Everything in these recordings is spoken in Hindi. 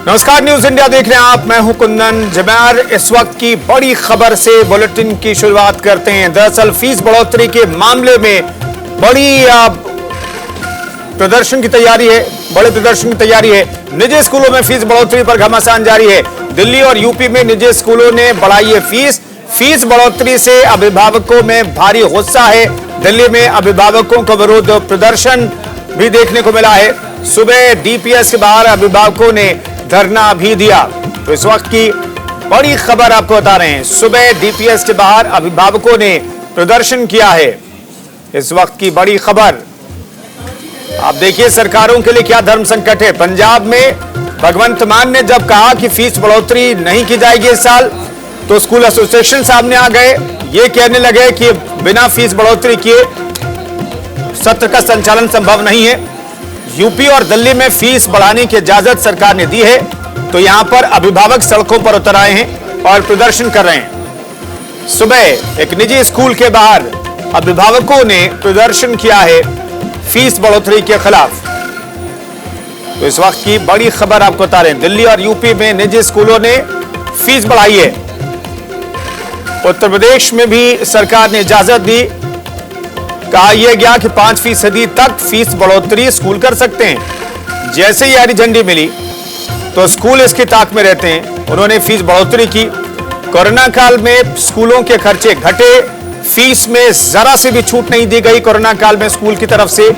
नमस्कार, न्यूज इंडिया देख रहे हैं आप। मैं हूं कुंदन जमैर। इस वक्त की बड़ी खबर से बुलेटिन की शुरुआत करते हैं। दरअसल फीस बढ़ोतरी के मामले में बड़ी प्रदर्शन की तैयारी है, बड़े प्रदर्शन की तैयारी है। निजी स्कूलों में फीस बढ़ोतरी पर घमासान जारी है। दिल्ली और यूपी में निजी स्कूलों ने बढ़ाई है फीस बढ़ोतरी से अभिभावकों में भारी गुस्सा है। दिल्ली में अभिभावकों को विरोध प्रदर्शन भी देखने को मिला है। सुबह डीपीएस के बाहर अभिभावकों ने धरना भी दिया। तो इस वक्त की बड़ी खबर आपको बता रहे हैं। सुबह डीपीएस के बाहर अभिभावकों ने प्रदर्शन किया है। इस वक्त की बड़ी खबर आप देखिए, सरकारों के लिए क्या धर्म संकट है। पंजाब में भगवंत मान ने जब कहा कि फीस बढ़ोतरी नहीं की जाएगी इस साल, तो स्कूल एसोसिएशन सामने आ गए। ये कहने लगे कि बिना फीस बढ़ोतरी किए सत्र का संचालन संभव नहीं है। यूपी और दिल्ली में फीस बढ़ाने की इजाजत सरकार ने दी है, तो यहां पर अभिभावक सड़कों पर उतर आए हैं और प्रदर्शन कर रहे हैं। सुबह एक निजी स्कूल के बाहर अभिभावकों ने प्रदर्शन किया है फीस बढ़ोतरी के खिलाफ। तो इस वक्त की बड़ी खबर आपको बता रहे हैं। दिल्ली और यूपी में निजी स्कूलों ने फीस बढ़ाई है। उत्तर प्रदेश में भी सरकार ने इजाजत दी। कहा यह गया कि 5% तक फीस बढ़ोतरी स्कूल कर सकते हैं। जैसे ही हरी झंडी मिली तो स्कूल इसकी ताक में रहते हैं। उन्होंने फीस बढ़ोतरी की। कोरोना काल में स्कूलों के खर्चे घटे, फीस में जरा से भी छूट नहीं दी गई कोरोना काल में स्कूल की तरफ से।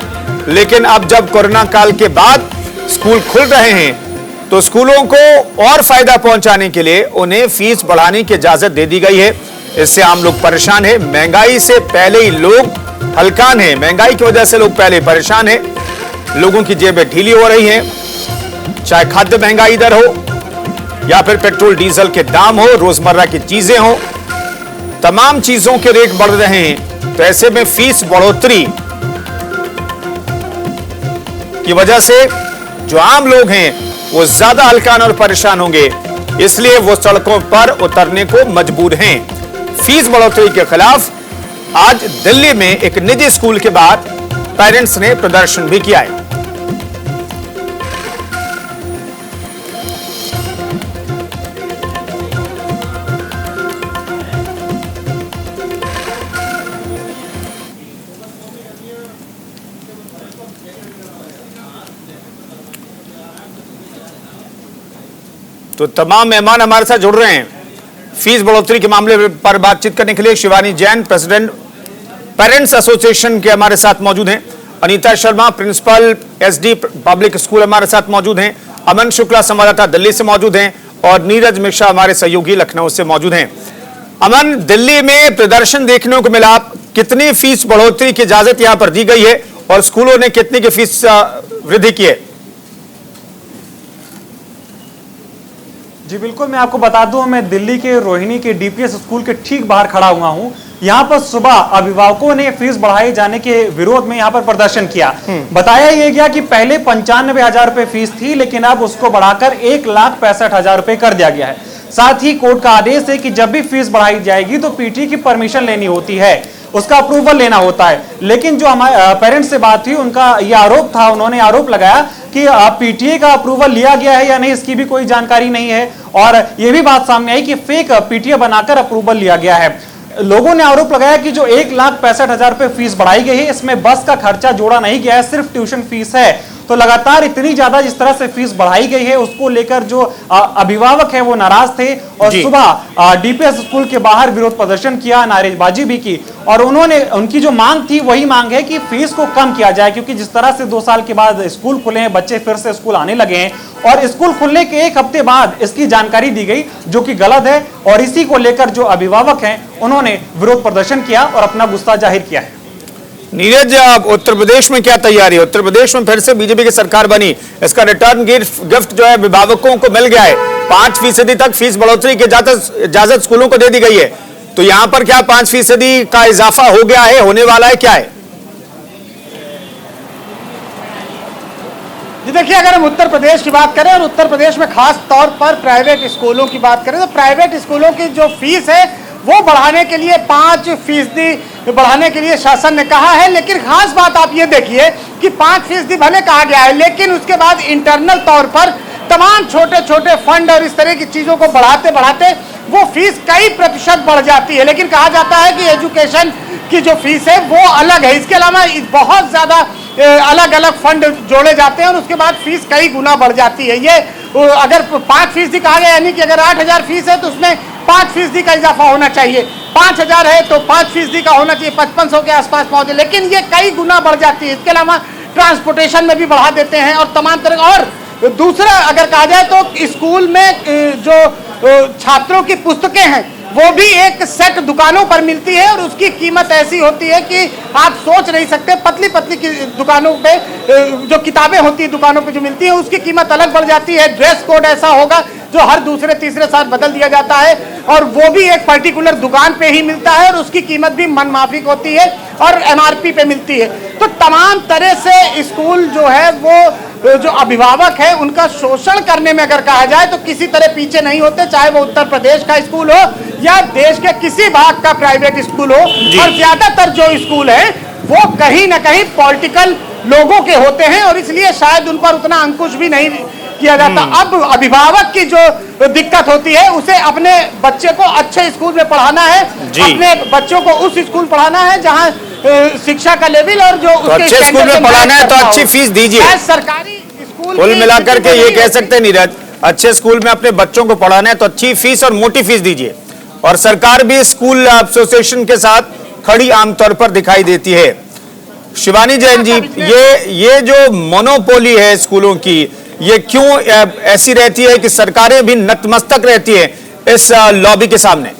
लेकिन अब जब कोरोना काल के बाद स्कूल खुल रहे हैं, तो स्कूलों को और फायदा पहुंचाने के लिए उन्हें फीस बढ़ाने की इजाजत दे दी गई है। इससे आम लोग परेशान है। महंगाई से पहले ही लोग हलकान है। महंगाई की वजह से लोग पहले परेशान है। लोगों की जेबें ढीली हो रही हैं। चाहे खाद्य महंगाई दर हो या फिर पेट्रोल डीजल के दाम हो, रोजमर्रा की चीजें हो, तमाम चीजों के रेट बढ़ रहे हैं। तो ऐसे में फीस बढ़ोतरी की वजह से जो आम लोग हैं वो ज्यादा हलकान और परेशान होंगे, इसलिए वो सड़कों पर उतरने को मजबूर हैं। फीस बढ़ोतरी के खिलाफ आज दिल्ली में एक निजी स्कूल के बाहर पेरेंट्स ने प्रदर्शन भी किया है। तो तमाम मेहमान हमारे साथ जुड़ रहे हैं फीस बढ़ोतरी के मामले पर बातचीत करने के लिए। Shivani Jain, president parents association के हमारे साथ मौजूद हैं। Anita Sharma, principal SD public school हमारे साथ मौजूद हैं। अमन शुक्ला, संवाददाता दिल्ली से मौजूद हैं। और नीरज मिश्रा हमारे सहयोगी लखनऊ से मौजूद हैं। अमन, दिल्ली में प्रदर्शन देखने को मिला। कितनी फीस बढ़ोतरी की इजाजत यहां पर दी गई है और स्कूलों ने कितनी की फीस वृद्धि की है? जी बिल्कुल, मैं आपको बता दूं, मैं दिल्ली के रोहिणी के डीपीएस स्कूल के ठीक बाहर खड़ा हुआ हूं। यहां पर सुबह अभिभावकों ने फीस बढ़ाए जाने के विरोध में यहां पर प्रदर्शन किया। बताया यह गया कि पहले 95,000 रुपए फीस थी, लेकिन अब उसको बढ़ाकर 1,65,000 रुपए कर दिया गया है। साथ ही कोर्ट का आदेश है कि जब भी फीस बढ़ाई जाएगी तो पीटी की परमिशन लेनी होती है, उसका अप्रूवल लेना होता है। लेकिन जो हमारे पेरेंट्स से बात हुई, उनका यह आरोप था, उन्होंने आरोप लगाया कि पीटीए का अप्रूवल लिया गया है या नहीं, इसकी भी कोई जानकारी नहीं है। और यह भी बात सामने आई कि फेक पीटीए बनाकर अप्रूवल लिया गया है। लोगों ने आरोप लगाया कि जो 1,65,000 रुपए फीस बढ़ाई गई है, इसमें बस का खर्चा जोड़ा नहीं गया है, सिर्फ ट्यूशन फीस है। तो लगातार इतनी ज्यादा जिस तरह से फीस बढ़ाई गई है, उसको लेकर जो अभिभावक हैं वो नाराज थे और सुबह डीपीएस स्कूल के बाहर विरोध प्रदर्शन किया, नारेबाजी भी की। और उनकी जो मांग थी वही मांग है कि फीस को कम किया जाए, क्योंकि जिस तरह से 2 साल के बाद स्कूल खुले हैं, बच्चे फिर से स्कूल आने लगे हैं और स्कूल खुलने के 1 हफ्ते बाद इसकी जानकारी दी गई, जो कि गलत है। और इसी को लेकर जो अभिभावक हैं उन्होंने विरोध प्रदर्शन किया और अपना गुस्सा जाहिर किया है। नीरज, उत्तर प्रदेश में क्या तैयारी है? उत्तर प्रदेश में फिर से बीजेपी की सरकार बनी, इसका रिटर्न गिफ्ट जो है अभिभावकों को मिल गया है। 5% तक फीस बढ़ोतरी की इजाजत स्कूलों को दे दी गई है। तो यहां पर क्या 5% का इजाफा हो गया है, होने वाला है, क्या है? जी देखिए, अगर हम उत्तर प्रदेश की बात करें और उत्तर प्रदेश में खास तौर पर प्राइवेट स्कूलों की बात करें, तो प्राइवेट स्कूलों की जो फीस है वो बढ़ाने के लिए 5% बढ़ाने के लिए शासन ने कहा है। लेकिन खास बात आप ये देखिए कि 5% भले कहा गया है, लेकिन उसके बाद इंटरनल तौर पर तमाम छोटे छोटे फंड और इस तरह की चीजों को बढ़ाते बढ़ाते वो फीस कई प्रतिशत बढ़ जाती है। लेकिन कहा जाता है कि एजुकेशन की जो फीस है वो अलग है, इसके अलावा बहुत ज्यादा अलग अलग फंड जोड़े जाते हैं और उसके बाद फीस कई गुना बढ़ जाती है। ये अगर 5% कहा गया, यानी कि अगर 8,000 फीस है तो उसमें 5% का इजाफा होना चाहिए, 5,000 है तो 5% का होना चाहिए, 5500 के आसपास पहुंचे, लेकिन ये कई गुना बढ़ जाती है। इसके अलावा ट्रांसपोर्टेशन में भी बढ़ा देते हैं और तमाम तरह। और दूसरा अगर कहा जाए तो स्कूल में जो छात्रों की पुस्तकें हैं वो भी एक सेट दुकानों पर मिलती है और उसकी कीमत ऐसी होती है कि आप सोच नहीं सकते। पतली पतली की दुकानों पे जो किताबें होती है दुकानों पे जो मिलती है उसकी कीमत अलग बढ़ जाती है। ड्रेस कोड ऐसा होगा जो हर दूसरे तीसरे साल बदल दिया जाता है और वो भी एक पर्टिकुलर दुकान पे ही मिलता है और उसकी कीमत भी मनमाफिक होती है और MRP पे मिलती है। तो तमाम तरह से स्कूल जो है वो जो अभिभावक है उनका शोषण करने में अगर कहा जाए तो किसी तरह पीछे नहीं होते, चाहे वो उत्तर प्रदेश का स्कूल हो या देश के किसी भाग का प्राइवेट स्कूल हो। और ज्यादातर जो स्कूल है वो कहीं ना कहीं पॉलिटिकल लोगों के होते हैं और इसलिए शायद उन पर उतना अंकुश भी नहीं किया जाता। अब अभिभावक की जो दिक्कत होती है उसे अपने बच्चे को अच्छे स्कूल में पढ़ाना है, अपने बच्चों को उस स्कूल पढ़ाना है जहां शिक्षा का लेवल और जो तो अच्छे स्कूल में पढ़ाना है तो अच्छी फीस दीजिए। सरकारी स्कूल कुल मिलाकर के ये कह सकते हैं नीरज, अच्छे स्कूल में अपने बच्चों को पढ़ाना है तो अच्छी फीस और मोटी फीस दीजिए। और सरकार भी स्कूल एसोसिएशन के साथ खड़ी आमतौर पर दिखाई देती है। शिवानी जैन जी, ये जो मोनोपोली है स्कूलों की, ये क्यों ऐसी रहती है कि सरकारें भी नतमस्तक रहती है इस लॉबी के सामने?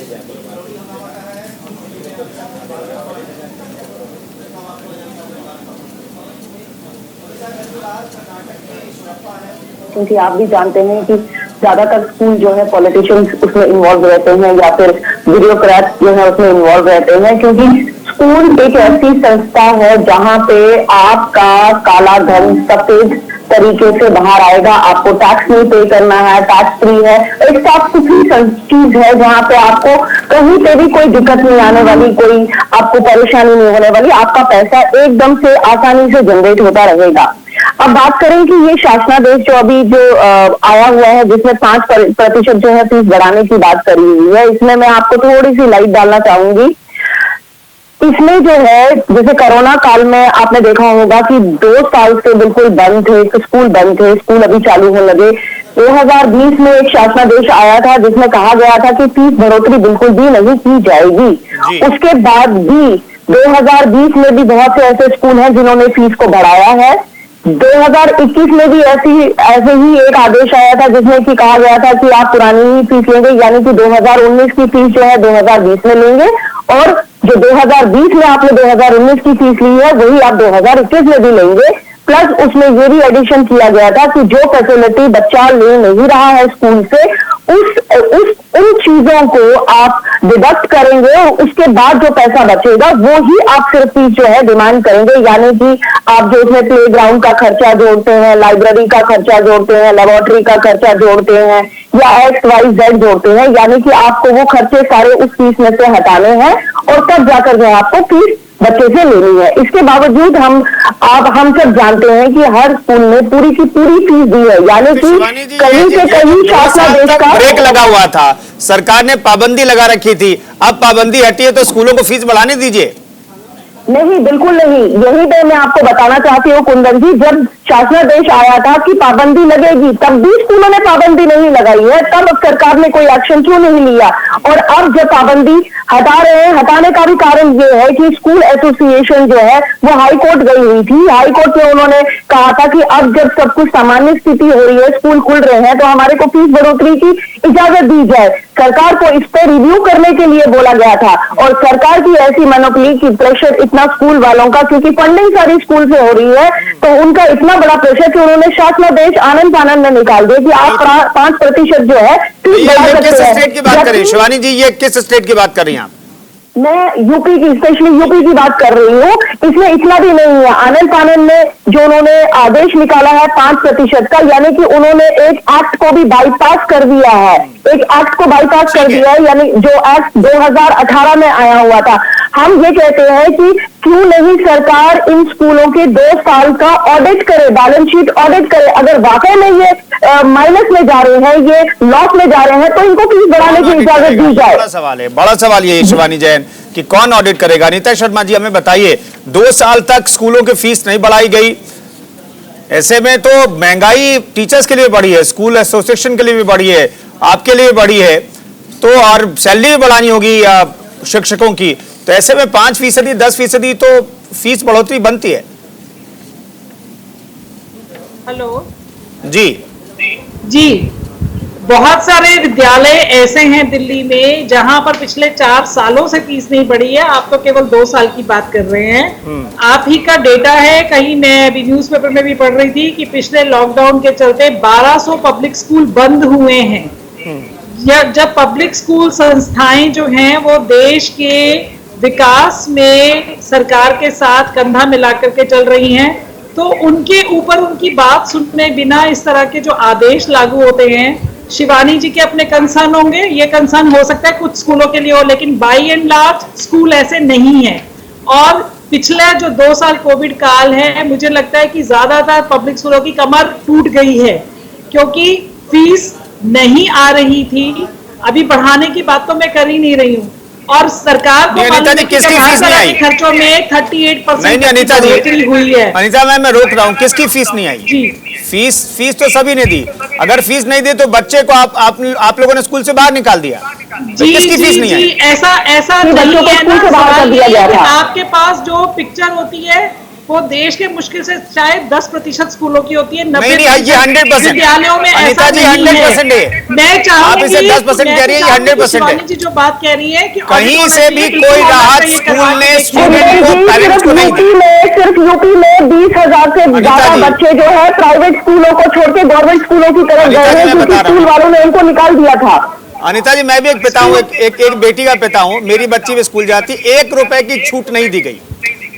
क्योंकि आप भी जानते हैं कि ज्यादातर स्कूल जो है पॉलिटिशियंस उसमें इन्वॉल्व रहते हैं या फिर ब्यूरोक्रेट्स जो है उसमें इन्वॉल्व रहते हैं, क्योंकि स्कूल एक ऐसी संस्था है जहां पे आपका काला धन सफेद तरीके से बाहर आएगा। आपको टैक्स नहीं पे करना है, टैक्स फ्री है, एक साफ सुथरी चीज है जहाँ पे आपको कहीं पे भी कोई दिक्कत नहीं आने वाली, कोई आपको परेशानी नहीं होने वाली, आपका पैसा एकदम से आसानी से जनरेट होता रहेगा। अब बात करें कि ये शासनादेश जो अभी जो आया हुआ है जिसमें 5% जो है फीस बढ़ाने की बात करी हुई है, इसमें मैं आपको थोड़ी सी लाइट डालना चाहूंगी। इसमें जो है जैसे कोरोना काल में आपने देखा होगा कि 2 साल से बिल्कुल बंद थे स्कूल, बंद थे स्कूल, अभी चालू होने लगे। 2020 में एक शासनादेश आया था जिसमें कहा गया था कि फीस बढ़ोतरी बिल्कुल भी नहीं की जाएगी। उसके बाद भी 2020 में भी बहुत से ऐसे स्कूल हैं जिन्होंने फीस को बढ़ाया है। 2021 में भी ऐसे ही एक आदेश आया था जिसमें कि कहा गया था कि आप पुरानी ही फीस लेंगे, यानी कि 2019 की फीस जो है 2020 में लेंगे और जो 2020 में आपने 2019 की फीस ली है वही आप 2021 में भी लेंगे। प्लस उसमें ये भी एडिशन किया गया था कि जो फैसिलिटी बच्चा ले नहीं रहा है स्कूल से उन चीजों को आप डिडक्ट करेंगे और उसके बाद जो पैसा बचेगा वो ही आप सिर्फ फीस जो है डिमांड करेंगे, यानी कि आप जो उसमें प्ले ग्राउंड का खर्चा जोड़ते हैं, लाइब्रेरी का खर्चा जोड़ते हैं, लेबोरेटरी का खर्चा जोड़ते हैं या XYZ जोड़ते हैं, यानी कि आपको वो खर्चे सारे उस फीस में से हटाने हैं और तब जाकर जो आपको फीस बच्चे से लेनी है। इसके बावजूद हम सब जानते हैं कि हर स्कूल में पूरी की पूरी फीस दी है, यानी कि कहीं से कहीं शासनादेश का ब्रेक लगा हुआ था, सरकार ने पाबंदी लगा रखी थी, अब पाबंदी हटी है तो स्कूलों को फीस बढ़ाने दीजिए। नहीं, बिल्कुल नहीं। यही तो मैं आपको बताना चाहती हूँ कुंदन जी, जब शासनादेश आया था कि पाबंदी लगेगी तब भी स्कूलों ने पाबंदी नहीं लगाई है, तब सरकार ने कोई एक्शन क्यों नहीं लिया? और अब जब पाबंदी हटा रहे हैं, हटाने का भी कारण ये है कि स्कूल एसोसिएशन जो है वो हाई कोर्ट गई हुई थी। हाई कोर्ट में उन्होंने कहा था कि अब जब सब कुछ सामान्य स्थिति हो रही है, स्कूल खुल रहे हैं, तो हमारे को फीस बढ़ोतरी की इजाजत दी जाए। सरकार को इस पर रिव्यू करने के लिए बोला गया था और सरकार की ऐसी मोनोपोली की प्रेशर इतना स्कूल वालों का, क्योंकि फंडिंग सारी स्कूल से हो रही है, तो उनका इतना बड़ा प्रेशर कि उन्होंने शासनादेश आनंद फानंद में निकाल दिया कि आप 5% जो है फीस बढ़ा सकते हैं। किस स्टेट की बात कर रही है शिवानी जी, ये किस स्टेट की बात कर रही हैं आप? मैं यूपी की, स्पेशली यूपी की बात कर रही हूँ। इसमें इतना भी नहीं है, आनंद फानंद में जो उन्होंने आदेश निकाला है 5% का, यानी कि उन्होंने एक एक्ट को भी बाईपास कर दिया है, एक एक्ट को बाईपास कर दिया है, यानी जो एक्ट 2018 में आया हुआ था। हम ये कहते हैं कि क्यों नहीं सरकार इन स्कूलों के 2 साल का ऑडिट करे, बैलेंस शीट ऑडिट करे। अगर वाकई में ये माइनस में जा रहे हैं, ये लॉस में जा रहे हैं, तो इनको फीस बढ़ाने की इजाजत दी जाए। बड़ा सवाल है, बड़ा सवाल ये शिवानी जैन कि कौन ऑडिट करेगा। अनीता शर्मा जी हमें बताइए, 2 साल तक स्कूलों की फीस नहीं बढ़ाई गई, ऐसे में तो महंगाई टीचर्स के लिए बढ़ी है, स्कूल एसोसिएशन के लिए भी बढ़ी है, आपके लिए बढ़ी है, तो और सैलरी भी बढ़ानी होगी शिक्षकों की, तो ऐसे में 5%, 10% तो फीस बढ़ोतरी बनती है। हेलो जी जी, बहुत सारे विद्यालय ऐसे हैं दिल्ली में जहां पर पिछले 4 सालों से फीस नहीं बढ़ी है। आप तो केवल 2 साल की बात कर रहे हैं। आप ही का डेटा है, कहीं मैं अभी न्यूज़पेपर में भी पढ़ रही थी कि पिछले लॉकडाउन के चलते 1200 पब्लिक स्कूल बंद हुए हैं। जब पब्लिक स्कूल संस्थाएं जो हैं वो देश के विकास में सरकार के साथ कंधा मिलाकर के चल रही हैं, तो उनके ऊपर उनकी बात सुनने बिना इस तरह के जो आदेश लागू होते हैं, शिवानी जी के अपने कंसर्न होंगे, ये कंसर्न हो सकता है कुछ स्कूलों के लिए हो, लेकिन बाई एंड लार्ज स्कूल ऐसे नहीं है। और पिछला जो 2 साल कोविड काल है, मुझे लगता है कि ज्यादातर पब्लिक स्कूलों की कमर टूट गई है, क्योंकि फीस नहीं आ रही थी। अभी बढ़ाने की बात तो मैं कर ही नहीं रही हूँ, और सरकार को अनीता जी किसकी फीस नहीं आई? खर्चों में 38% नहीं अनीता जी, बढ़ोतरी हुई है। अनीता मैं रोक रहा हूँ, किसकी फीस नहीं आई? जी, फीस तो सभी ने दी। अगर फीस नहीं दी तो बच्चे को आप लोगों ने स्कूल से बाहर निकाल दिया, तो जी किसकी फीस नहीं आई? ऐसा बच्चों नहीं को है स्कूल ना। से बाहर कर सवाल दिया ये गया है कि था। आपके पास जो पिक्चर होती है वो देश के मुश्किल से शायद 10% स्कूलों की होती है। नहीं, ये 100% विद्यालयों में अनीता ऐसा जी, नहीं 100% है। है। मैं चाहूंगी, आप इसे 10% कह रही है, ये 100% है। शिवानी जी जो बात कह रही है कि कहीं से भी कोई राहत स्कूल ने स्टूडेंट को, पेरेंट्स को नहीं दी। सिर्फ यूपी में 20,000 से ज्यादा जी। बच्चे जो है प्राइवेट स्कूलों को छोड़ के गवर्नमेंट स्कूलों की तरफ अनीता गए जी, हैं, मैं क्योंकि बता रहा स्कूल हूं। वालों ने उनको निकाल दिया था। अनीता जी, मैं भी एक पिता हूँ, एक बेटी का पिता हूँ, मेरी बच्ची भी स्कूल जाती, 1 रुपए की छूट नहीं दी गई।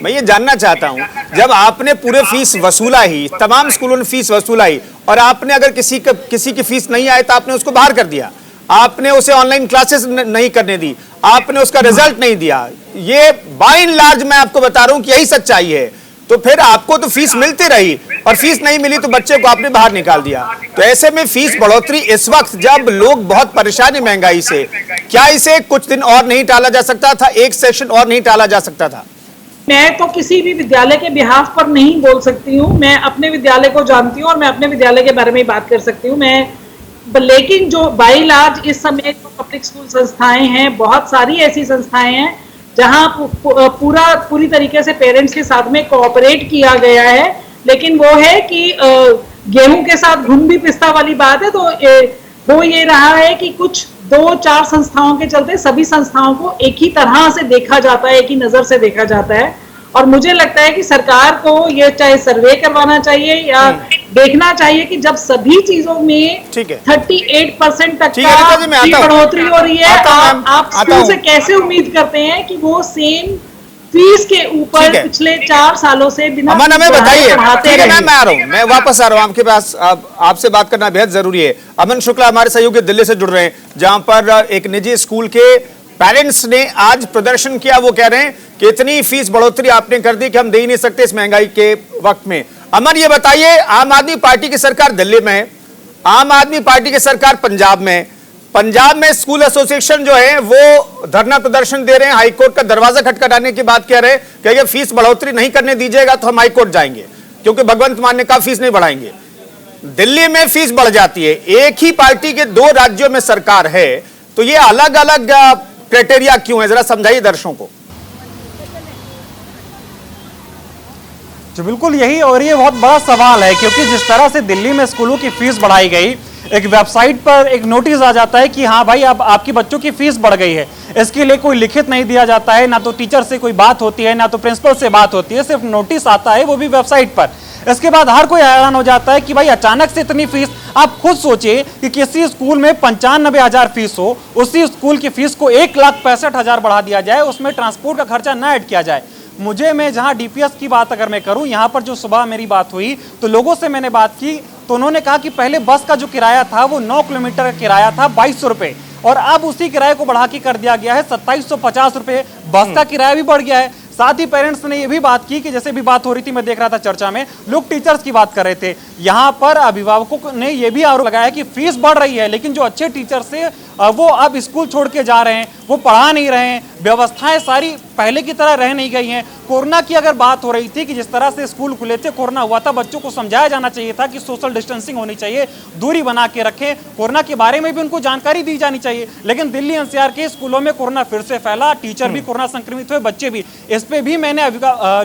मैं ये जानना चाहता हूँ, जब आपने पूरे फीस वसूला ही, तमाम स्कूलों ने फीस वसूला ही, और आपने अगर किसी की फीस नहीं आए तो आपने उसको बाहर कर दिया, आपने उसे ऑनलाइन क्लासेस नहीं करने दी, आपने उसका रिजल्ट नहीं दिया, ये बाय एंड लार्ज मैं आपको बता रहा हूँ कि यही सच्चाई है। तो फिर आपको तो फीस मिलती रही, और फीस नहीं मिली तो बच्चे को आपने बाहर निकाल दिया। तो ऐसे में फीस बढ़ोतरी इस वक्त जब लोग बहुत परेशान है महंगाई से, क्या इसे कुछ दिन और नहीं टाला जा सकता था, एक सेशन और नहीं टाला जा सकता था? मैं तो किसी भी विद्यालय के बिहाफ पर नहीं बोल सकती हूँ। मैं अपने विद्यालय को जानती हूँ और मैं अपने विद्यालय के बारे में ही बात कर सकती हूँ। लेकिन जो बाई लार्ज इस समय जो पब्लिक स्कूल संस्थाएं हैं, बहुत सारी ऐसी संस्थाएं हैं जहां पूरी तरीके से पेरेंट्स के साथ में कोऑपरेट किया गया है। लेकिन वो है कि गेहूं के साथ घुन भी पिस्ता वाली बात है। तो वो ये रहा है कि कुछ 2-4 संस्थाओं के चलते सभी संस्थाओं को एक ही तरह से देखा जाता है, एक ही नजर से देखा जाता है। और मुझे लगता है कि सरकार को ये चाहे सर्वे करवाना चाहिए या देखना चाहिए कि जब सभी चीजों में 38% तक का बढ़ोतरी हो रही है, आप स्कूल से कैसे उम्मीद करते हैं कि वो सेम फीस के ऊपर पिछले 4 सालों से बिना अमन हमें बताइए। ठीक है, मैं आ रहा हूं, मैं वापस आ रहा हूं आपके पास। आपसे बात करना बेहद जरूरी है। अमन शुक्ला हमारे सहयोगी दिल्ली से जुड़ रहे हैं, जहां पर एक निजी स्कूल के पेरेंट्स ने आज प्रदर्शन किया। वो कह रहे हैं कि इतनी फीस बढ़ोतरी आपने कर दी कि हम दे ही नहीं सकते इस महंगाई के वक्त में। अमन ये बताइए, आम आदमी पार्टी की सरकार दिल्ली में है, आम आदमी पार्टी की सरकार पंजाब में है। पंजाब में स्कूल एसोसिएशन जो है वो धरना प्रदर्शन दे रहे हैं, हाईकोर्ट का दरवाजा खटखटाने की बात कह रहे हैं कि अगर फीस बढ़ोतरी नहीं करने दीजिएगा तो हम हाईकोर्ट जाएंगे, क्योंकि भगवंत मान ने कहा फीस नहीं बढ़ाएंगे। दिल्ली में फीस बढ़ जाती है, एक ही पार्टी के 2 राज्यों में सरकार है, तो ये अलग अलग क्राइटेरिया क्यों है, जरा समझाइए दर्शकों को। जी बिल्कुल यही, और ये बहुत बड़ा सवाल है, क्योंकि जिस तरह से दिल्ली में स्कूलों की फीस बढ़ाई गई, एक वेबसाइट पर एक नोटिस आ जाता है कि हाँ भाई अब आपकी बच्चों की फीस बढ़ गई है, इसके लिए कोई लिखित नहीं दिया जाता है, ना तो टीचर से कोई बात होती है, ना तो प्रिंसिपल से बात होती है, सिर्फ नोटिस आता है, वो भी वेबसाइट पर। इसके बाद हर कोई हैरान हो जाता है कि भाई अचानक से इतनी फीस। आप खुद सोचिए कि किसी स्कूल में 95,000 फीस हो, उसी स्कूल की फीस को 1,65,000 बढ़ा दिया जाए, उसमें ट्रांसपोर्ट का खर्चा ना ऐड किया जाए। मैं जहां डीपीएस की बात अगर मैं करूं, यहां पर जो सुबह मेरी बात हुई तो लोगों से मैंने बात की, तो उन्होंने कहा कि पहले बस का जो किराया था वो 9 किलोमीटर का किराया था 2200 रुपए, और अब उसी किराए को बढ़ा के कर दिया गया है 2750 रुपए। बस का किराया भी बढ़ गया है। साथ ही पेरेंट्स ने यह भी बात की कि जैसे भी बात हो रही थी, मैं देख रहा था चर्चा में, लोग टीचर्स की बात कर रहे थे। यहां पर अभिभावकों ने यह भी आरोप लगाया कि फीस बढ़ रही है, लेकिन जो अच्छे टीचर्स थे वो अब स्कूल छोड़ के जा रहे हैं, वो पढ़ा नहीं रहे हैं, व्यवस्थाएं सारी पहले की तरह रह नहीं गई हैं। कोरोना की अगर बात हो रही थी कि जिस तरह से स्कूल खुले थे, कोरोना हुआ था, बच्चों को समझाया जाना चाहिए था कि सोशल डिस्टेंसिंग होनी चाहिए, दूरी बना के रखें, कोरोना के बारे में भी उनको जानकारी दी जानी चाहिए। लेकिन दिल्ली एनसीआर के स्कूलों में कोरोना फिर से फैला, टीचर भी कोरोना संक्रमित हुए, बच्चे भी। इस पे भी मैंने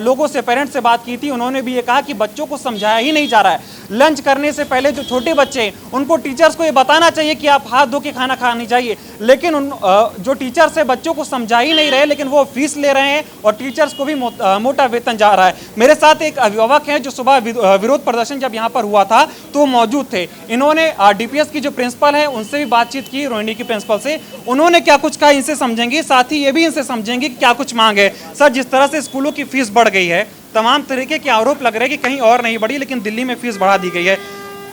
लोगों से, पेरेंट्स से बात की थी, उन्होंने भी ये कहा कि बच्चों को समझाया ही नहीं जा रहा है। लंच करने से पहले जो छोटे बच्चे हैं उनको टीचर्स को ये बताना चाहिए कि आप हाथ धो के खाना खानी चाहिए, लेकिन जो टीचर्स है बच्चों को समझा ही नहीं रहे, लेकिन वो फीस ले रहे हैं और टीचर्स को भी मोटा वेतन जा रहा है। मेरे साथ एक अभिभावक हैं जो सुबह विरोध प्रदर्शन जब यहाँ पर हुआ था तो मौजूद थे। इन्होंने डीपीएस की जो प्रिंसिपल है उनसे भी बातचीत की, रोहिणी की प्रिंसिपल से। उन्होंने क्या कुछ कहा इनसे समझेंगे, साथ ही ये भी इनसे समझेंगे कि क्या कुछ मांग है। सर, जिस तरह से स्कूलों की फीस बढ़ गई है, तमाम तरीके के आरोप लग रहे हैं कि कहीं और नहीं बढ़ी, लेकिन दिल्ली में फीस बढ़ा दी गई है।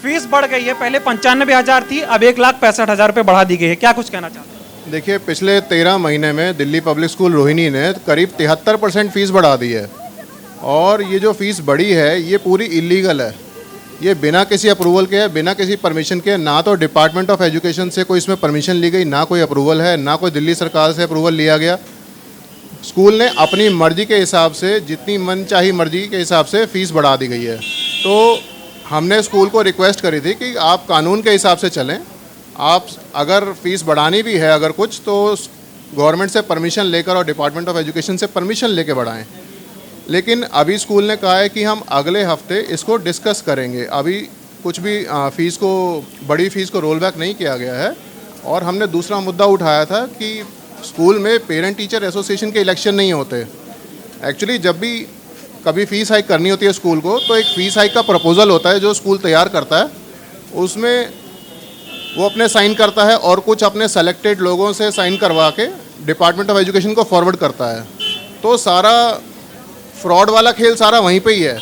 फीस बढ़ गई है, पहले 95,000 थी, अब 1,65,000 रुपए बढ़ा दी गई है। क्या कुछ कहना चाहते हैं? देखिए, पिछले 13 महीने में दिल्ली पब्लिक स्कूल रोहिणी ने करीब 73% फीस बढ़ा दी है। और ये जो फीस बढ़ी है ये पूरी इलीगल है, ये बिना किसी अप्रूवल के है, बिना किसी परमिशन के। ना तो डिपार्टमेंट ऑफ एजुकेशन से कोई इसमें परमिशन ली गई, ना कोई अप्रूवल है, ना कोई दिल्ली सरकार से अप्रूवल लिया गया। स्कूल ने अपनी मर्जी के हिसाब से, जितनी मनचाही मर्जी के हिसाब से फ़ीस बढ़ा दी गई है। तो हमने स्कूल को रिक्वेस्ट करी थी कि आप कानून के हिसाब से चलें। आप अगर फ़ीस बढ़ानी भी है अगर कुछ, तो गवर्नमेंट से परमिशन लेकर और डिपार्टमेंट ऑफ एजुकेशन से परमिशन लेके बढ़ाएं। लेकिन अभी स्कूल ने कहा है कि हम अगले हफ्ते इसको डिस्कस करेंगे। अभी कुछ भी फ़ीस को, बड़ी फ़ीस को रोल बैक नहीं किया गया है। और हमने दूसरा मुद्दा उठाया था कि स्कूल में पेरेंट टीचर एसोसिएशन के इलेक्शन नहीं होते। एक्चुअली जब भी कभी फ़ीस हाइक करनी होती है स्कूल को, तो एक फ़ीस हाइक का प्रपोज़ल होता है जो स्कूल तैयार करता है, उसमें वो अपने साइन करता है और कुछ अपने सेलेक्टेड लोगों से साइन करवा के डिपार्टमेंट ऑफ एजुकेशन को फॉरवर्ड करता है। तो सारा फ्रॉड वाला खेल सारा वहीं पे ही है।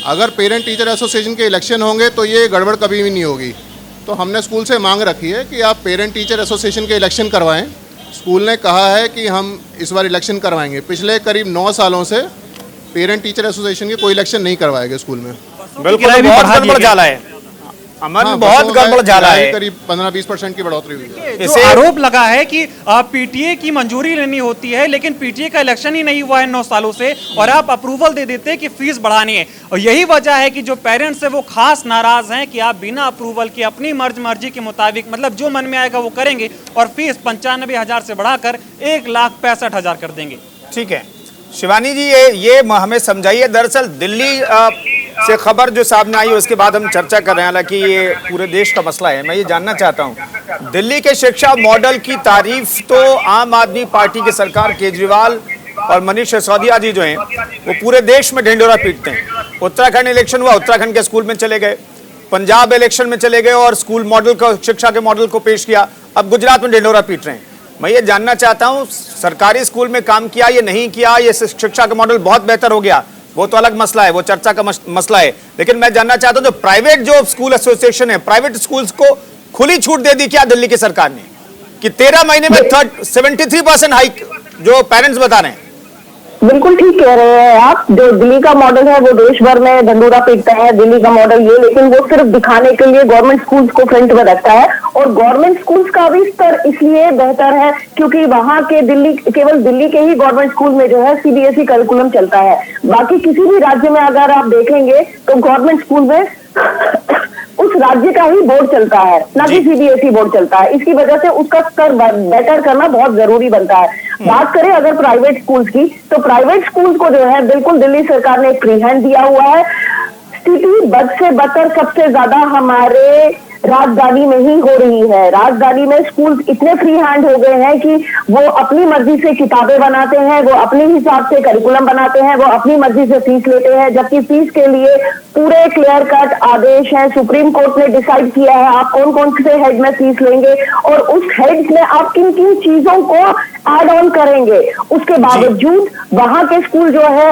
अगर पेरेंट टीचर एसोसिएशन के इलेक्शन होंगे तो ये गड़बड़ कभी भी नहीं होगी। तो हमने स्कूल से मांग रखी है कि आप पेरेंट टीचर एसोसिएशन के इलेक्शन करवाएं। स्कूल ने कहा है कि हम इस बार इलेक्शन करवाएंगे। पिछले करीब 9 सालों से पेरेंट टीचर एसोसिएशन के कोई इलेक्शन नहीं करवाए गए स्कूल में। बिल्कुल, बहुत गड़बड़ जाला है अमन, बहुत गड़बड़ जाला है। करीब 15-20% की बढ़ोतरी हुई है। जो आरोप लगा है कि पीटीए की मंजूरी लेनी होती है, लेकिन पीटीए का इलेक्शन ही नहीं हुआ है 9 सालों से, और आप अप्रूवल दे देते हैं कि फीस बढ़ानी है। और यही वजह है कि जो पेरेंट्स है वो खास नाराज हैं कि आप बिना अप्रूवल के अपनी मर्जी के मुताबिक, मतलब जो मन में आएगा वो करेंगे, और फीस 95,000 से बढ़ाकर 1,65,000 कर देंगे। ठीक है शिवानी जी, ये हमें समझाइए। दरअसल दिल्ली से खबर जो सामने आई उसके बाद हम चर्चा कर रहे हैं, हालांकि ये पूरे देश का मसला है। मैं ये जानना चाहता हूँ, दिल्ली के शिक्षा मॉडल की तारीफ तो आम आदमी पार्टी की सरकार, केजरीवाल और मनीष सिसोदिया जी जो हैं वो पूरे देश में ढिंढोरा पीटते हैं। उत्तराखंड इलेक्शन हुआ, उत्तराखंड के स्कूल में चले गए, पंजाब इलेक्शन में चले गए और स्कूल मॉडल को, शिक्षा के मॉडल को पेश किया। अब गुजरात में ढिंढोरा पीट रहे हैं। मैं ये जानना चाहता हूँ, सरकारी स्कूल में काम किया ये नहीं किया, ये शिक्षा का मॉडल बहुत बेहतर हो गया, वो तो अलग मसला है, वो चर्चा का मसला है। लेकिन मैं जानना चाहता हूं, जो प्राइवेट जो स्कूल एसोसिएशन है, प्राइवेट स्कूल्स को खुली छूट दे दी क्या दिल्ली की सरकार ने कि 13 महीने में 73% हाइक जो पेरेंट्स बता रहे हैं? बिल्कुल ठीक कह रहे हैं आप। जो दिल्ली का मॉडल है वो देश भर में ढंढूरा पीटता है, दिल्ली का मॉडल ये, लेकिन वो सिर्फ दिखाने के लिए गवर्नमेंट स्कूल्स को फ्रंट में रखता है। और गवर्नमेंट स्कूल्स का भी स्तर इसलिए बेहतर है क्योंकि वहां के केवल दिल्ली के ही गवर्नमेंट स्कूल में जो है सीबीएसई करिकुलम चलता है। बाकी किसी भी राज्य में अगर आप देखेंगे तो गवर्नमेंट स्कूल में उस राज्य का ही बोर्ड चलता है, ना कि सीबीएसई बोर्ड चलता है। इसकी वजह से उसका स्तर बेटर करना बहुत जरूरी बनता है। बात करें अगर प्राइवेट स्कूल्स की, तो प्राइवेट स्कूल्स को जो है बिल्कुल दिल्ली सरकार ने फ्री हैंड दिया हुआ है। स्थिति बद से बदतर सबसे ज्यादा हमारे राजधानी में ही हो रही है। राजधानी में स्कूल इतने फ्री हैंड हो गए हैं कि वो अपनी मर्जी से किताबें बनाते हैं, वो अपने हिसाब से करिकुलम बनाते हैं, वो अपनी मर्जी से फीस लेते हैं, जबकि फीस के लिए पूरे क्लियर कट आदेश है। सुप्रीम कोर्ट ने डिसाइड किया है आप कौन कौन से हेड में फीस लेंगे और उस हेड में आप किन किन चीजों को एड ऑन करेंगे। उसके बावजूद वहां के स्कूल जो है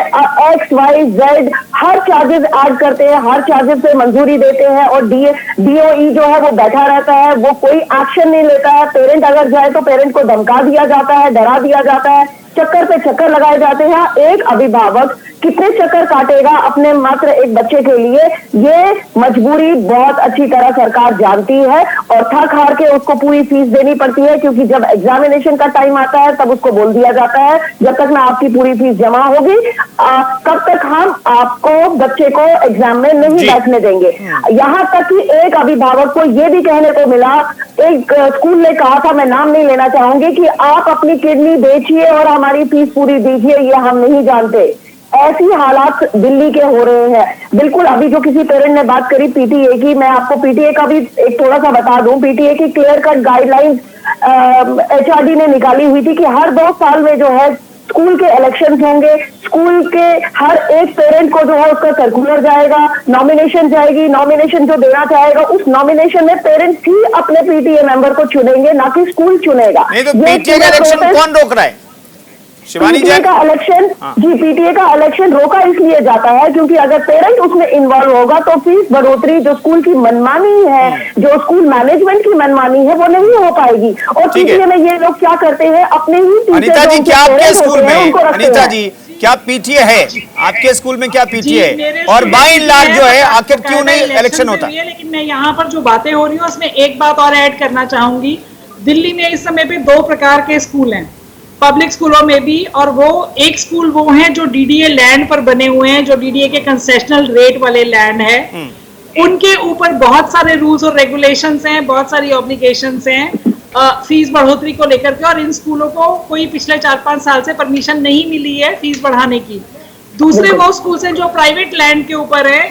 XYZ हर चार्जेस ऐड करते हैं, हर चार्जेस पे मंजूरी देते हैं और DOE जो है वो बैठा रहता है, वो कोई एक्शन नहीं लेता है। पेरेंट अगर जाए तो पेरेंट को धमका दिया जाता है, डरा दिया जाता है, चक्कर पे चक्कर लगाए जाते हैं। एक अभिभावक कितने चक्कर काटेगा अपने मात्र एक बच्चे के लिए, ये मजबूरी बहुत अच्छी तरह सरकार जानती है और थक हार के उसको पूरी फीस देनी पड़ती है, क्योंकि जब एग्जामिनेशन का टाइम आता है तब उसको बोल दिया जाता है जब तक ना आपकी पूरी फीस जमा होगी तब तक हम आपको बच्चे को एग्जाम में नहीं बैठने देंगे। यहाँ तक कि एक अभिभावक को ये भी कहने को मिला, एक स्कूल ने कहा था, मैं नाम नहीं लेना चाहूंगी, कि आप अपनी किडनी बेचिए और हमारी फीस पूरी दीजिए, ये हम नहीं जानते। ऐसी हालात दिल्ली के हो रहे हैं। बिल्कुल, अभी जो किसी पेरेंट ने बात करी पीटीए की, मैं आपको पीटीए का भी एक थोड़ा सा बता दूं। पीटीए की क्लियर कट गाइडलाइंस एचआरडी ने निकाली हुई थी कि हर 2 साल में जो है स्कूल के इलेक्शंस होंगे, स्कूल के हर एक पेरेंट को जो है उसका सर्कुलर जाएगा, नॉमिनेशन जाएगी, नॉमिनेशन जो देना चाहेगा उस नॉमिनेशन में पेरेंट्स ही अपने पीटीए मेंबर को चुनेंगे, ना कि स्कूल चुनेगा। नहीं तो पीटीए का इलेक्शन कौन रोक रहा है? शिवानी पीटीए का इलेक्शन जी, पीटीए का इलेक्शन रोका इसलिए जाता है क्योंकि अगर पेरेंट उसमें इन्वॉल्व होगा तो फीस बढ़ोतरी जो स्कूल की मनमानी है, जो स्कूल मैनेजमेंट की मनमानी है, वो नहीं हो पाएगी। और पीटीए में ये लोग क्या करते हैं, अपने ही अनीता जी क्या आपके स्कूल में, अनीता जी क्या पीटीए है आपके स्कूल में, क्या पीटीए है? और बाय एंड लार्ज जो है आखिर क्यों नहीं इलेक्शन होता? लेकिन मैं यहाँ पर जो बातें हो रही हूँ उसमें एक बात और ऐड करना चाहूंगी। दिल्ली में इस समय पे 2 प्रकार के स्कूल हैं पब्लिक स्कूलों में भी, और वो एक स्कूल वो हैं जो डीडीए लैंड पर बने हुए हैं, जो डीडीए के कंसेशनल रेट वाले लैंड है, उनके ऊपर बहुत सारे रूल्स और रेगुलेशंस हैं, बहुत सारी ऑब्लिगेशंस हैं फीस बढ़ोतरी को लेकर के, और इन स्कूलों को कोई पिछले 4-5 साल से परमिशन नहीं मिली है फीस बढ़ाने की। दूसरे वो स्कूल हैं जो प्राइवेट लैंड के ऊपर है,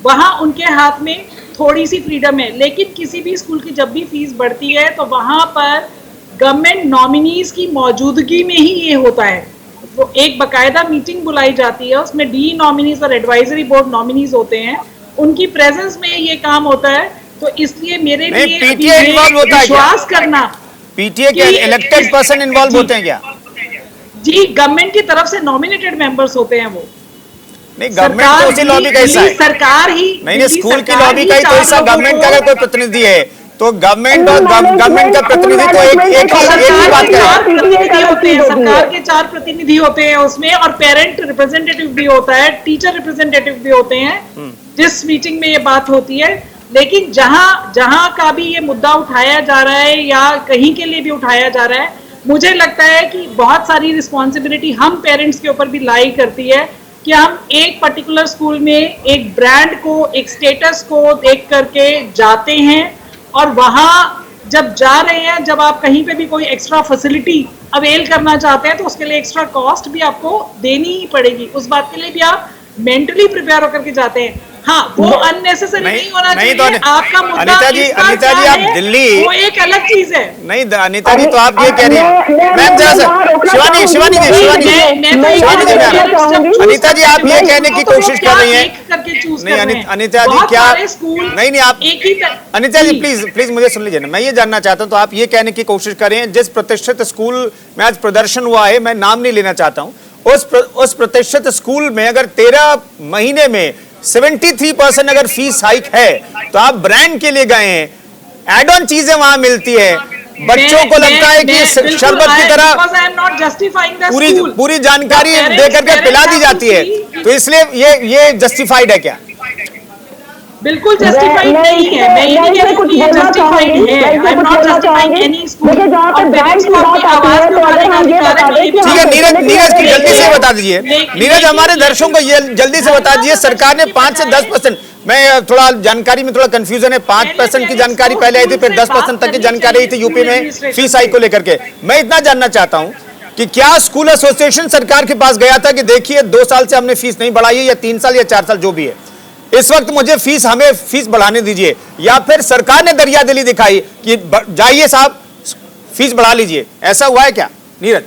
वहां उनके हाथ में थोड़ी सी फ्रीडम है, लेकिन किसी भी स्कूल की जब भी फीस बढ़ती है तो वहां पर गवर्नमेंट नॉमिनीज की मौजूदगी में ही ये होता है। वो एक बकायदा मीटिंग बुलाई जाती है, उसमें डी नॉमिनीज और एडवाइजरी बोर्ड नॉमिनीज होते हैं, उनकी प्रेजेंस में ये काम होता है। तो इसलिए मेरे लिए पीटीए इन्वॉल्व होता है, विश्वास करना, पीटीए के इलेक्टेड पर्सन इन्वॉल्व होते हैं क्या? जी, गवर्नमेंट की तरफ से नॉमिनेटेड मेंबर्स होते हैं वो। नहीं, गवर्नमेंट तो उसी लॉबी का हिस्सा है, सरकार ही नहीं, स्कूल की लॉबी का ही तो हिस्सा। गवर्नमेंट का अगर कोई प्रतिनिधि है तो गवर्नमेंट और गवर्नमेंट का प्रतिनिधि तो एक ही बात करें। सरकार के 4 प्रतिनिधि होते हैं उसमें, और पेरेंट रिप्रेजेंटेटिव भी होता है, टीचर रिप्रेजेंटेटिव भी होते हैं जिस मीटिंग में ये बात होती है। लेकिन जहां का भी ये मुद्दा उठाया जा रहा है या कहीं के लिए भी उठाया जा रहा है, मुझे लगता है कि बहुत सारी रिस्पॉन्सिबिलिटी हम पेरेंट्स के ऊपर भी लाई करती है कि हम एक पर्टिकुलर स्कूल में एक ब्रांड को, एक स्टेटस को देख करके जाते हैं, और वहां जब जा रहे हैं, जब आप कहीं पे भी कोई एक्स्ट्रा फैसिलिटी अवेल करना चाहते हैं तो उसके लिए एक्स्ट्रा कॉस्ट भी आपको देनी ही पड़ेगी। उस बात के लिए भी आप मेंटली प्रिपेयर होकर के जाते हैं। हाँ, वो अननेसेसरी नहीं होना चाहिए। तो आपका मुद्दा अनीता जी आप दिल्ली, वो एक अलग चीज है। नहीं अनीता जी, तो आप ये कह रही हैं, मैम जरा सा शिवानी जी अनीता जी आप ये कहने की कोशिश कर रही हैं, नहीं अनीता जी क्या, नहीं आप अनीता जी प्लीज मुझे सुन लीजिए ना, मैं ये जानना चाहता हूँ, तो आप ये कहने की कोशिश कर रहे हैं जिस प्रतिष्ठित स्कूल में आज प्रदर्शन हुआ है, मैं नाम नहीं लेना चाहता हूँ, उस प्रतिष्ठित स्कूल में अगर 13 महीने में 73% अगर फीस हाइक है, तो आप ब्रांड के लिए गए हैं, एड ऑन चीजें वहां मिलती है, बच्चों को लगता है कि शरबत की तरह पूरी जानकारी देकर के पिला दी जाती है, तो इसलिए ये जस्टिफाइड है क्या? बिल्कुल जस्टिफाइड नहीं है। मैं ये नहीं कह रही कि ये जस्टिफाइड है। I am not justifying any school. और पेरेंट्स को अपनी आवाज उठाने का अधिकार है। ठीक है नीरज की जल्दी से बता दीजिए, नीरज हमारे दर्शकों को ये जल्दी से बता दीजिए, सरकार ने 5 से 10%, मैं थोड़ा जानकारी में थोड़ा कंफ्यूजन है, 5% की जानकारी पहले आई थी, फिर 10% तक की जानकारी आई थी यूपी में फीस हाइक को लेकर के। मैं इतना जानना चाहता हूँ कि क्या स्कूल एसोसिएशन सरकार के पास गया था कि देखिए 2 साल से हमने फीस नहीं बढ़ाई है, या 3 साल या 4 साल जो भी है, इस वक्त मुझे हमें फीस बढ़ाने दीजिए, या फिर सरकार ने दरियादिली दिखाई कि जाइए साहब फीस बढ़ा लीजिए, ऐसा हुआ है क्या नीरज?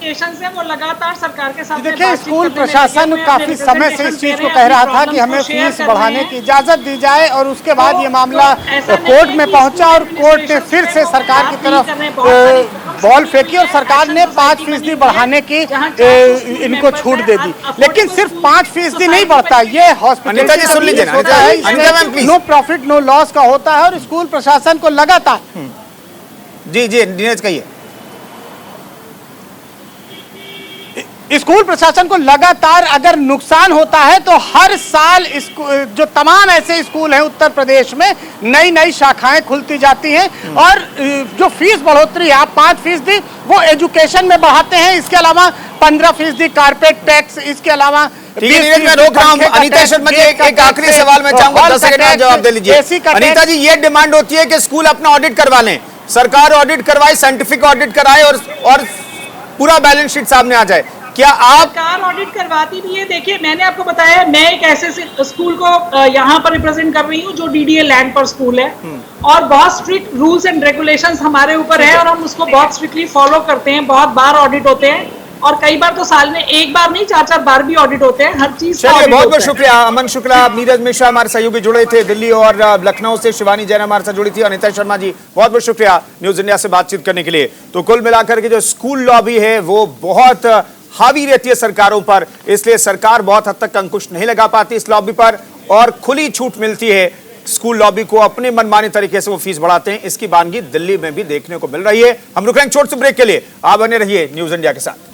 एजुकेशन से वो लगातार सरकार के साथ देखिए, स्कूल प्रशासन काफी समय से इस चीज को कह रहा था कि हमें फीस बढ़ाने की इजाजत दी जाए और उसके बाद ये मामला कोर्ट में पहुंचा और कोर्ट ने फिर से सरकार की तरफ बॉल फेंकी और सरकार ने 5% बढ़ाने की इनको छूट दे दी। लेकिन सिर्फ 5% नहीं बढ़ता, ये हॉस्पिटल अनिता जी सुन लीजिए ना, होता है, Anita ma'am please. No profit no loss का होता है और स्कूल प्रशासन को लगातार जी नीरज कहिए। स्कूल प्रशासन को लगातार अगर नुकसान होता है तो हर साल जो तमाम ऐसे स्कूल हैं उत्तर प्रदेश में नई नई शाखाएं खुलती जाती हैं और जो फीस बढ़ोतरी आप 5% वो एजुकेशन में बढ़ाते हैं, इसके अलावा 15% कारपेट टैक्स, इसके अलावा मैं रोक रहा हूं अनिता शर्मा जी, एक आखिरी सवाल मैं चाहूंगा 10 सेकंड में जवाब दे लीजिए। अनिता जी, ये डिमांड होती है कि स्कूल अपना ऑडिट करवा लें, सरकार ऑडिट करवाए, साइंटिफिक ऑडिट कराए और पूरा बैलेंस शीट सामने आ जाए। क्या आप सरकार ऑडिट करवाती भी है? देखिए, मैंने आपको बताया मैं एक ऐसे स्कूल को यहाँ पर रिप्रेजेंट कर रही हूँ जो डीडीए लैंड पर स्कूल है और बहुत स्ट्रिक्ट रूल्स एंड रेगुलेशंस हमारे ऊपर है और हम उसको बहुत स्ट्रिक्टली फॉलो करते हैं। बहुत बार ऑडिट होते हैं और कई बार तो साल में एक बार नहीं 4-4 बार भी ऑडिट होते हैं, हर चीज का चलिए, audit बहुत होता बहुत है। शुक्रिया। अमन शुक्ला, नीरज मिश्रा हमारे सहयोगी जुड़े थे दिल्ली और लखनऊ से, शिवानी जैन हमारे साथ जुड़ी थी, अनिता शर्मा जी बहुत बहुत शुक्रिया न्यूज इंडिया से बातचीत करने के लिए। तो कुल मिलाकर के जो स्कूल लॉबी है वो बहुत हावी रहती है सरकारों पर, इसलिए सरकार बहुत हद तक अंकुश नहीं लगा पाती इस लॉबी पर और खुली छूट मिलती है स्कूल लॉबी को, अपने मनमाने तरीके से वो फीस बढ़ाते हैं। इसकी वानगी दिल्ली में भी देखने को मिल रही है। हम रुक रहे हैं छोटे से ब्रेक के लिए, आप बने रहिए न्यूज इंडिया के साथ।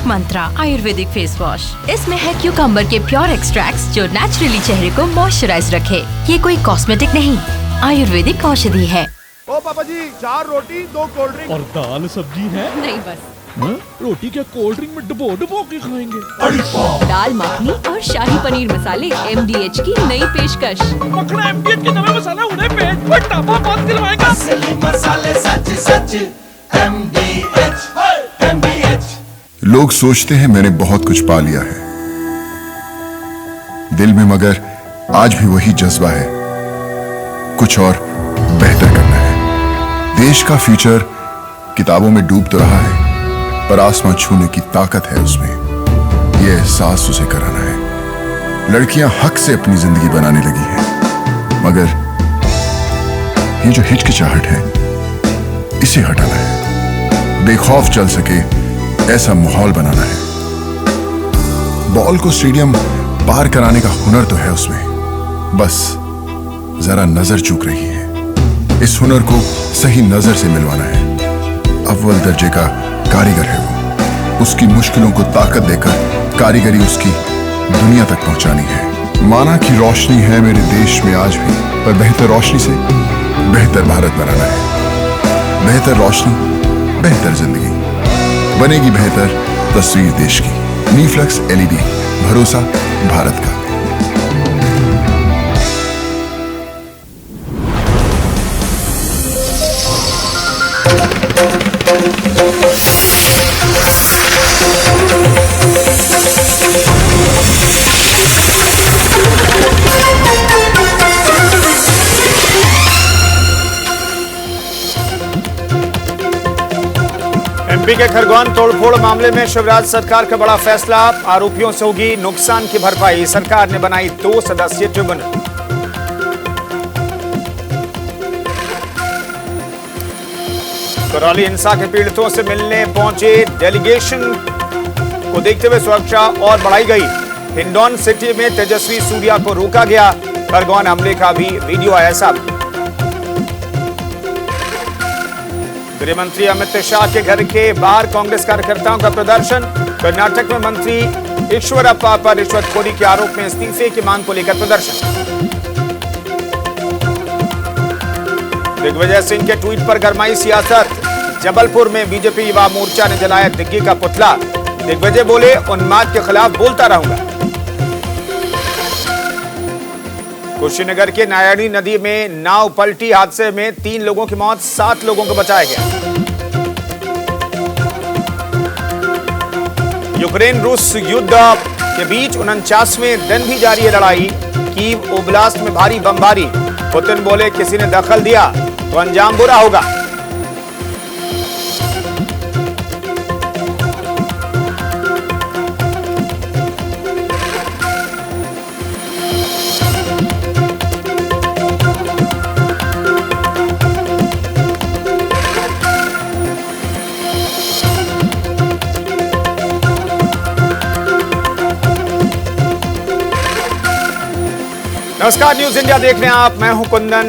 मंत्रा आयुर्वेदिक फेस वॉश, इसमें है क्यूकम्बर के प्योर एक्सट्रैक्ट्स जो नेचुरली चेहरे को मॉइस्चराइज रखे। ये कोई कॉस्मेटिक नहीं, आयुर्वेदिक औषधि है। ओ पापा जी, 4 रोटी 2 कोल्ड ड्रिंक और दाल सब्जी है नहीं बस रोटी क्या कोल्ड ड्रिंक में डुबो के खाएंगे। दाल मखनी और शाही पनीर मसाले MDH की नई पेशकश। मखना MDH के नए मसाला उन्हें पेट पर टापा बांध दिलवाएगा। असली मसाले सच सच MDH। लोग सोचते हैं मैंने बहुत कुछ पा लिया है दिल में, मगर आज भी वही जज्बा है, कुछ और बेहतर करना है। देश का फ्यूचर किताबों में डूब तो रहा है पर आसमां छूने की ताकत है उसमें, यह एहसास उसे कराना है। लड़कियां हक से अपनी जिंदगी बनाने लगी हैं, मगर ये जो हिचकिचाहट है इसे हटाना है। बेखौफ चल सके ऐसा माहौल बनाना है। बॉल को स्टेडियम पार कराने का हुनर तो है उसमें, बस जरा नजर चूक रही है। इस हुनर को सही नजर से मिलवाना है। अव्वल दर्जे का कारीगर है वो, उसकी मुश्किलों को ताकत देकर कारीगरी उसकी दुनिया तक पहुंचानी है। माना कि रोशनी है मेरे देश में आज भी, पर बेहतर रोशनी से बेहतर भारत बनाना है। बेहतर रोशनी, बेहतर जिंदगी, बनेगी बेहतर तस्वीर देश की। नीफ्लक्स LED, भरोसा भारत का। एमपी के खरगोन तोड़फोड़ मामले में शिवराज सरकार का बड़ा फैसला, आरोपियों से होगी नुकसान की भरपाई। सरकार ने बनाई 2 सदस्यीय ट्रिब्यूनल। करौली हिंसा के पीड़ितों से मिलने पहुंचे डेलीगेशन को देखते हुए सुरक्षा और बढ़ाई गई। हिंडौन सिटी में तेजस्वी सूर्या को रोका गया। खरगोन हमले का भी वीडियो आया सामने। गृह मंत्री अमित शाह के घर के बाहर कांग्रेस कार्यकर्ताओं का प्रदर्शन। कर्नाटक में मंत्री ईश्वरप्पा पर रिश्वतखोरी के आरोप में इस्तीफे की मांग को लेकर प्रदर्शन। दिग्विजय सिंह के ट्वीट पर गरमाई सियासत। जबलपुर में बीजेपी युवा मोर्चा ने जलाया दिग्गी का पुतला। दिग्विजय बोले, उन्माद के खिलाफ बोलता रहूंगा। कुशीनगर के नारायणी नदी में नाव पलटी, हादसे में 3 लोगों की मौत, 7 लोगों को बचाया गया। यूक्रेन रूस युद्ध के बीच 49वें दिन भी जारी है लड़ाई। कीव ओब्लास्ट में भारी बमबारी। पुतिन बोले किसी ने दखल दिया तो अंजाम बुरा होगा। नमस्कार, न्यूज इंडिया देख रहे हैं आप। मैं हूं कुंदन।